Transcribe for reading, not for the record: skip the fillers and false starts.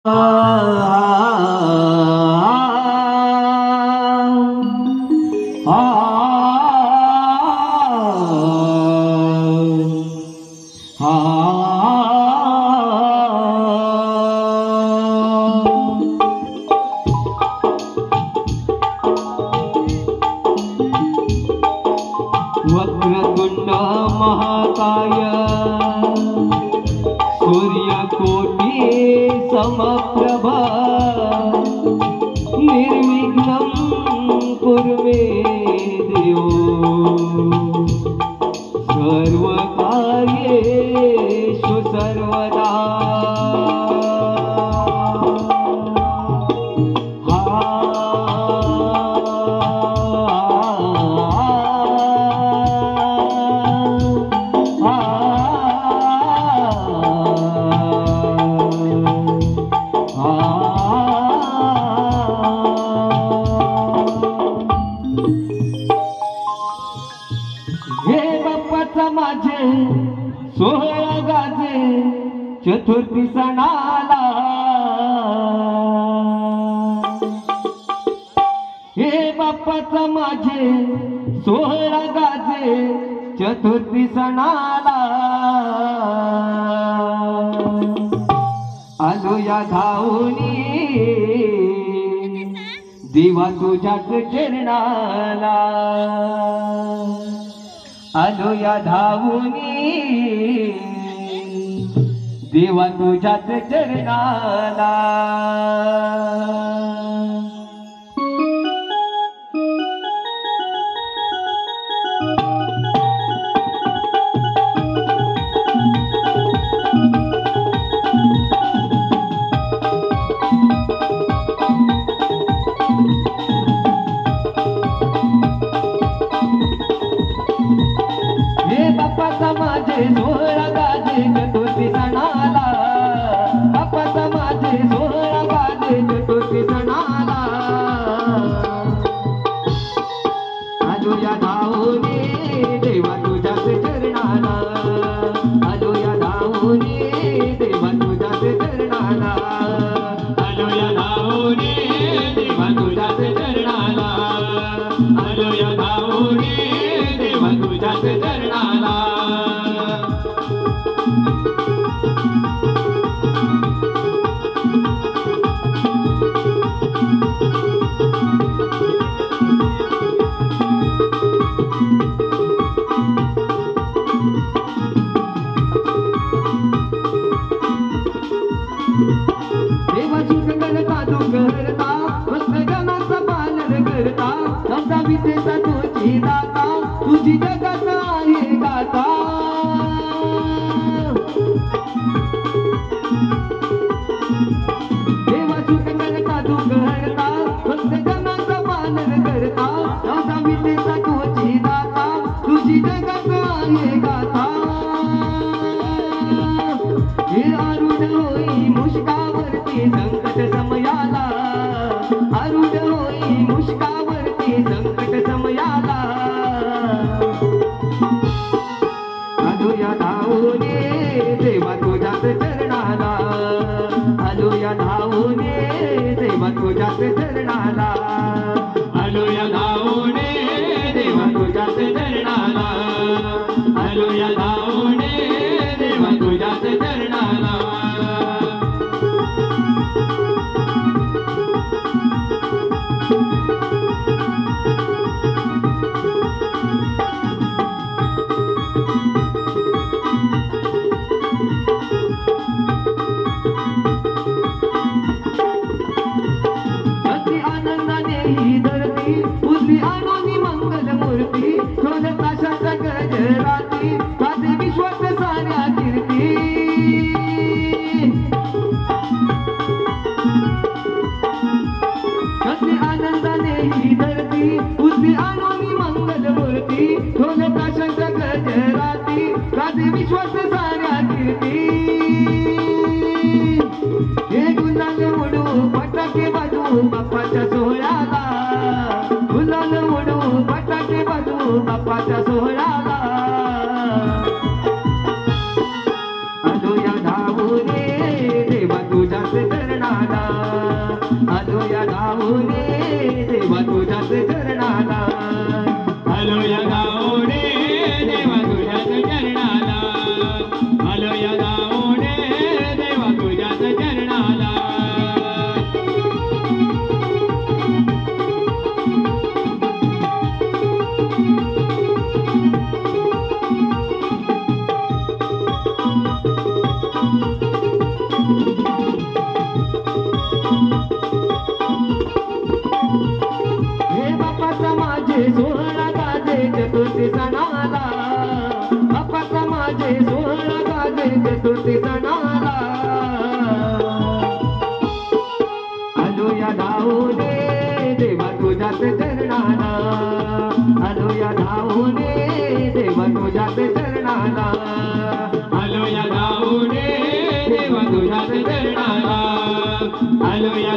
वक्रतुंड महाकाय सूर्यकोटि समप्रभ निर्विघ्नं कुरु मे देव सर्वकार्येषु सर्वदा। हे बाप्पाचा माझे सोहळा गाजे चतुर्थी सणाला। हे बाप्पाचा माझे सोहळा गाजे चतुर्थी सणाला। आलो या धावनी देवा तुझ्याच चरणाला। आलो या धावनी देवा तुझ्याच चरणाला। बाप्पाचा माझे सोहळा गाजे चतुर्थी सणाला। बाप्पाचा माझे सोहळा गाजे चतुर्थी सणाला। आलो या धावनी देवा तुझ्याच चरणाला। आलो या धावनी देवा तुझ्याच चरणाला। आलो या धावनी देवा तुझ्याच चरणाला। आलो या धावनी देवा तुझ्याच चरणाला। देवाची करता तू करता भक्त जनाचा पालन करता। समजा विद्येचा तुझी दाता तुझी जगात आहे गाता। देवाची करता तू करता भक्त जनाचा पालन करता। समजा विद्येचा तुझी दाता तुझी जगात आहे गाता। हे आरूढ होई मुष्कावरती संकट समयाला। आरूढ होई मुष्कावरती संकट समयाला। आलो या धावने देवा तुझ्याच चरणाला। आलो या धावने देवा तुझ्याच चरणाला। आलो या धावने देवा तुझ्याच चरणाला। आलो या धावने देवा तुझ्याच चरणाला। अति आनंदाने ही धरती उजवी आणूनी मंगल मूर्ती। शोध प्रकाशाच्या गजराती गाते विश्वात साऱ्या कीर्ती। अति आनंदाने ही धरती उजवी आणूनी मंगल मूर्ती। शोध प्रकाशाच्या गजराती गाते विश्वात साऱ्या कीर्ती। हे गुलाल उडू फटाके वाजू बाप्पाच्या सोहळ्याला। गुलाल उडू फटाके वाजू बाप्पाच्या सोहळ्याला। आलो या धावने देवा तुझ्याच चरणाला। धावणे देवा तुझ्याच चरणाला आलो या धावणे देवा तुझ्याच चरणाला आलो या धावणे देवा तुझ्याच चरणाला सोहळा गाजे चतुर्थी सणाला बाप्पाचा माझे सोहळा गाजे चतुर्थी सणाला आलो या धावणे देवा तुझ्याच चरणाला आलो या धावणे देवा तुझ्याच चरणाला आलो या धावणे देवा तुझ्याच चरणाला आलो या